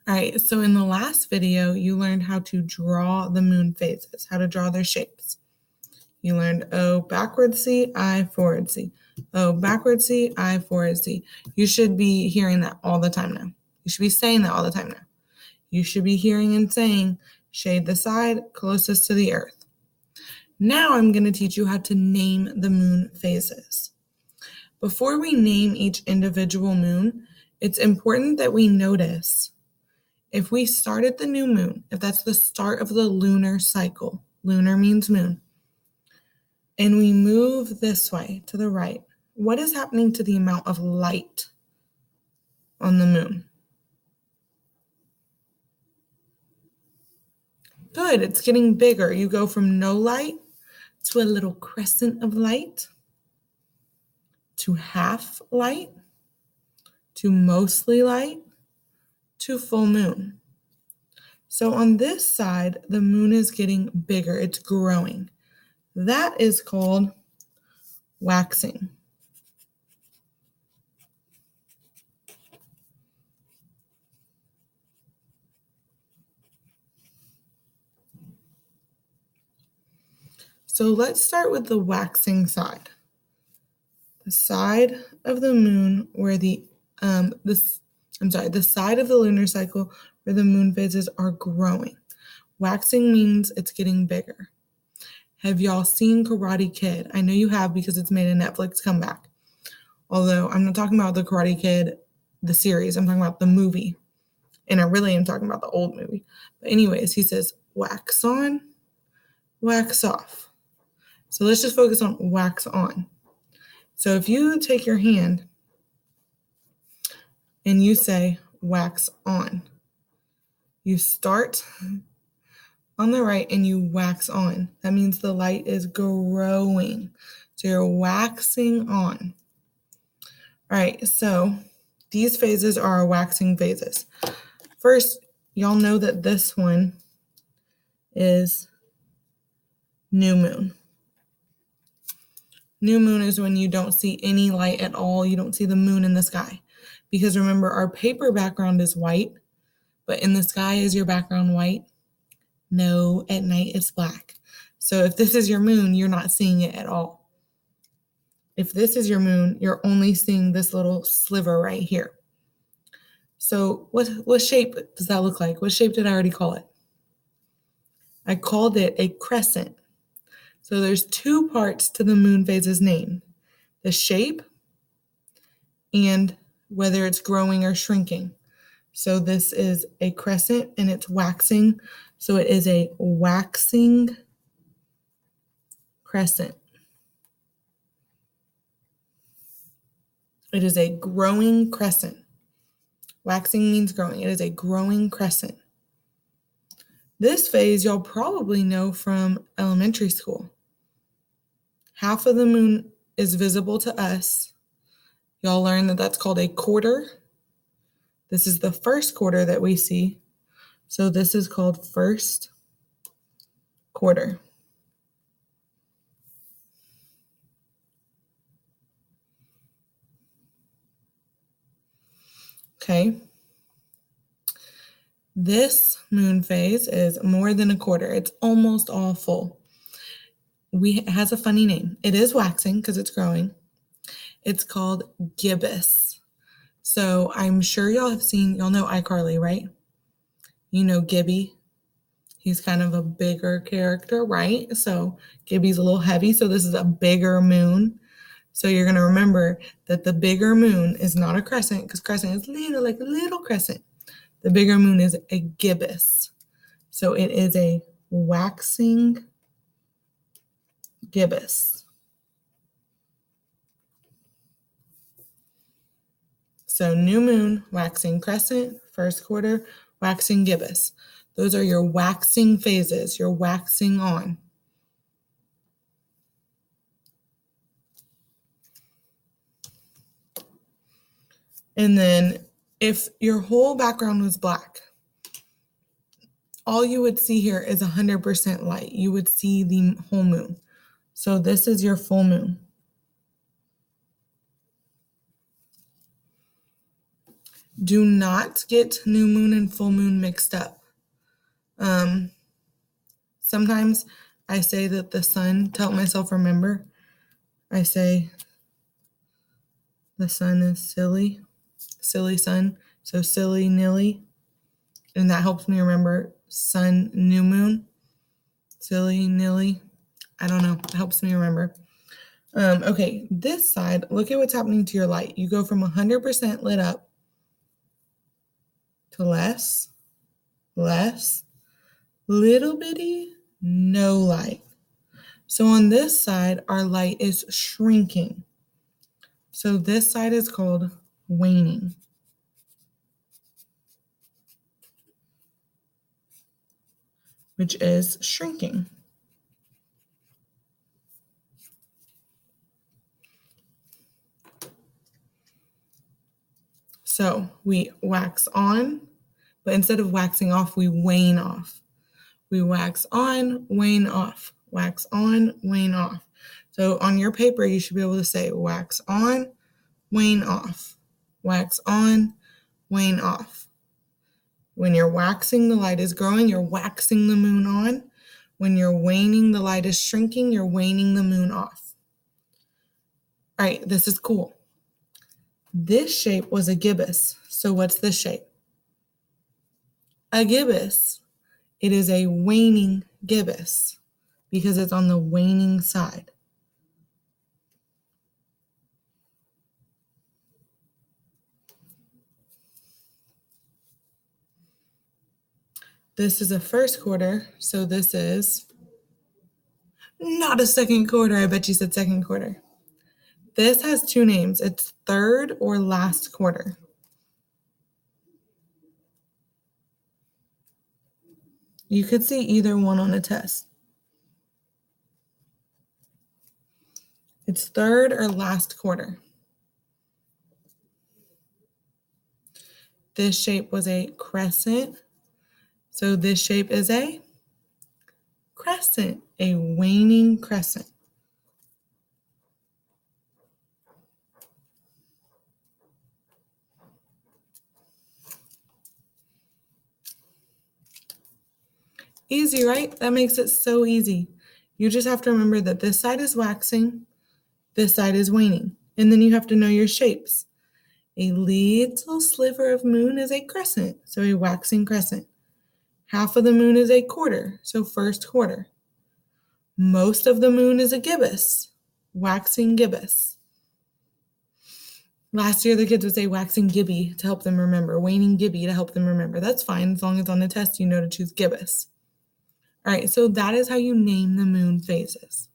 All right, so in the last video, you learned how to draw the moon phases, how to draw their shapes. You learned O backwards C, I forward C. O backwards C, I forward C. You should be hearing that all the time now. You should be saying that all the time now. You should be hearing and saying, shade the side closest to the earth. Now I'm going to teach you how to name the moon phases. Before we name each individual moon, it's important that we notice if we start at the new moon, if that's the start of the lunar cycle, lunar means moon, and we move this way to the right, what is happening to the amount of light on the moon? Good, it's getting bigger. You go from no light to a little crescent of light, to half light, to mostly light, to full moon. So on this side, the moon is getting bigger. It's growing. That is called waxing. So let's start with the waxing side. The side of the moon where the side of the lunar cycle where the moon phases are growing. Waxing means it's getting bigger. Have y'all seen Karate Kid? I know you have because it's made a Netflix comeback. Although I'm not talking about the Karate Kid, the series. I'm talking about the movie. And I really am talking about the old movie. But anyways, he says, wax on, wax off. So let's just focus on wax on. So if you take your hand and you say wax on, you start on the right and you wax on. That means the light is growing. So you're waxing on. All right, so these phases are our waxing phases. First, y'all know that this one is new moon. New moon is when you don't see any light at all. You don't see the moon in the sky. Because remember, our paper background is white, but in the sky is your background white? No, at night it's black. So if this is your moon, you're not seeing it at all. If this is your moon, you're only seeing this little sliver right here. So what shape does that look like? What shape did I already call it? I called it a crescent. So there's two parts to the moon phase's name, the shape and whether it's growing or shrinking. So this is a crescent and it's waxing. So it is a waxing crescent. It is a growing crescent. Waxing means growing. It is a growing crescent. This phase y'all probably know from elementary school. Half of the moon is visible to us. Y'all learn that that's called a quarter. This is the first quarter that we see. So this is called first quarter. Okay. This moon phase is more than a quarter. It's almost all full. It has a funny name. It is waxing because it's growing. It's called gibbous. So I'm sure y'all know iCarly, right? You know Gibby. He's kind of a bigger character, right? So Gibby's a little heavy. So this is a bigger moon. So you're going to remember that the bigger moon is not a crescent because crescent is like a little crescent. The bigger moon is a gibbous. So it is a waxing gibbous. So new moon, waxing crescent, first quarter, waxing gibbous. Those are your waxing phases. You're waxing on. And then if your whole background was black, all you would see here is 100% light. You would see the whole moon. So this is your full moon. Do not get new moon and full moon mixed up. Sometimes I say that the sun, to help myself remember, I say the sun is silly sun. So silly nilly. And that helps me remember sun, new moon, silly nilly. I don't know. It helps me remember. Okay, this side, look at what's happening to your light. You go from 100% lit up to less, little bitty, no light. So on this side, our light is shrinking. So this side is called waning. Which is shrinking. So we wax on, but instead of waxing off, we wane off. We wax on, wane off, wax on, wane off. So on your paper, you should be able to say wax on, wane off, wax on, wane off. When you're waxing, the light is growing, you're waxing the moon on. When you're waning, the light is shrinking, you're waning the moon off. All right, this is cool. This shape was a gibbous. So what's this shape? A gibbous. It is a waning gibbous because it's on the waning side. This is a first quarter, so this is not a second quarter. I bet you said second quarter. This has two names. It's third or last quarter. You could see either one on a test. It's third or last quarter. This shape was a crescent. So this shape is a crescent, a waning crescent. Easy, right? That makes it so easy. You just have to remember that this side is waxing, this side is waning. And then you have to know your shapes. A little sliver of moon is a crescent, so a waxing crescent. Half of the moon is a quarter, so first quarter. Most of the moon is a gibbous, waxing gibbous. Last year, the kids would say waxing gibby to help them remember, waning gibby to help them remember. That's fine, as long as on the test you know to choose gibbous. All right, so that is how you name the moon phases.